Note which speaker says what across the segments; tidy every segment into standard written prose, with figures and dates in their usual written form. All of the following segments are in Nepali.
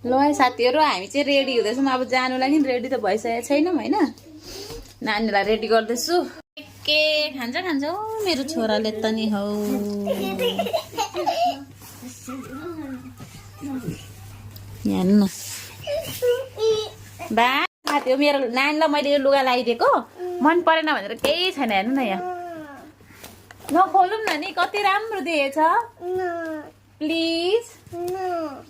Speaker 1: ल है साथीहरू हामी चाहिँ रेडी हुँदैछौँ अब जानु लागि रेडी त भइसकेको छैनौँ होइन नानीलाई रेडी गर्दैछु के खान्छ खान्छ हौ मेरो छोराले त नि हौ यहाँ न बा साथी मेरो नानीलाई मैले यो लुगा लगाइदिएको मन परेन भनेर केही छैन हेर्नु न यहाँ नखोलौँ न नि कति राम्रो दिएछ प्लिज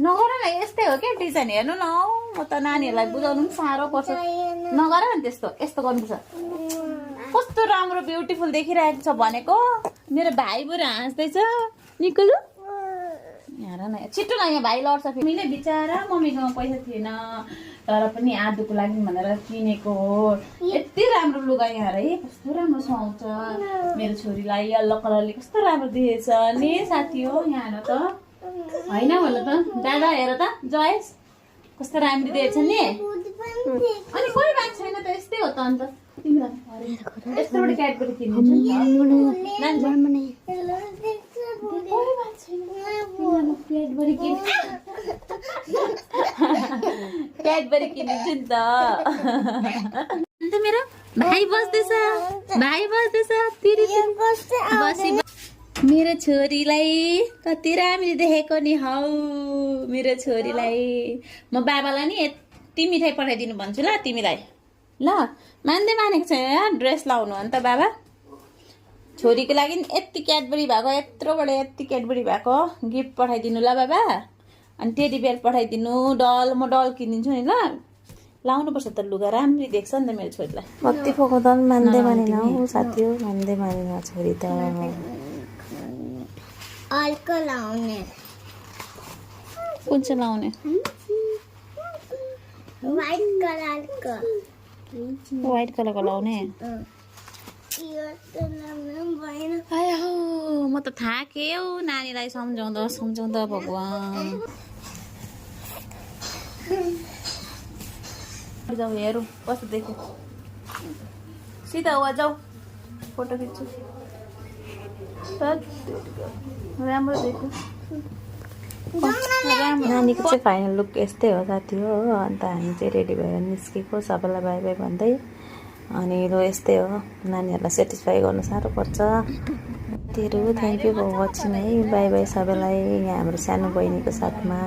Speaker 1: नगर न यस्तै हो क्या डिजाइन हेर्नु न हौ म त नानीहरूलाई बुझाउनु पनि साह्रो पर्छ नगर न त्यस्तो यस्तो गर्नुपर्छ कस्तो राम्रो ब्युटिफुल देखिरहेको छ भनेको मेरो भाइ बुढा हाँस्दैछ निकुलु हेर न छिटो न यहाँ भाइ लड्छ फेरि बिचारा मम्मीकोमा पैसा थिएन तर पनि आदुको लागि भनेर किनेको हो यति राम्रो लुगा यहाँ है कस्तो राम्रो सुहाउँछ मेरो छोरीलाई यल्लो कलरले कस्तो राम्रो दिएछ नि साथी हो यहाँ हेर त होइन भन त दादा हेर त जयस कस्तो राम्रो दिएछ नि अनि कोही बात छैन त यस्तै हो त अन्त तिमीलाई यस्तोबाट क्याडबरी किनिदिन्छु क्याडबरी किनिदिन्छु नि त अन्त मेरो भाइ बस्दैछ बसी मेरो छोरीलाई कति राम्रो देखेको नि हौ मेरो छोरीलाई म बाबालाई नि यति मिठाई पठाइदिनु भन्छु ल तिमीलाई ल मान्दै मानेको छैन ड्रेस लाउनु अन्त बाबा छोरीको लागि यति क्याडबरी भएको यत्रोबाट यति क्याडबरी भएको गिफ्ट पठाइदिनु ल बाबा अनि टेडी बेयर पठाइदिनु डल म डल किनिदिन्छु नि ल लाउनुपर्छ त लुगा राम्री देख्छ नि त मेरो छोरीलाई
Speaker 2: कति पोको त मान्दै मानेन हौ साथी हो मान्दै मानेन छोरी त
Speaker 3: अर्को लाउने
Speaker 1: कुन चाहिँ लाउने व्हाइट कलरको लाउने आयो म त थाकेँ हौ नानीलाई सम्झाउँदा भगवान् जाऊ हेरौँ कस्तो देख्यो सिधा हुआ जाऊ फोटो खिच्छु राम्रो देख्यो
Speaker 2: नानीको चाहिँ फाइनल लुक यस्तै हो साथी हो अन्त हामी चाहिँ रेडी भएर निस्केको सबैलाई बाई बाई भन्दै अनि ल यस्तै हो नानीहरूलाई सेटिस्फाई गर्नु साह्रो पर्छ साथीहरू थ्याङ्क यू फर वाचिङ है बाई बाई सबैलाई यहाँ हाम्रो सानो बहिनीको साथमा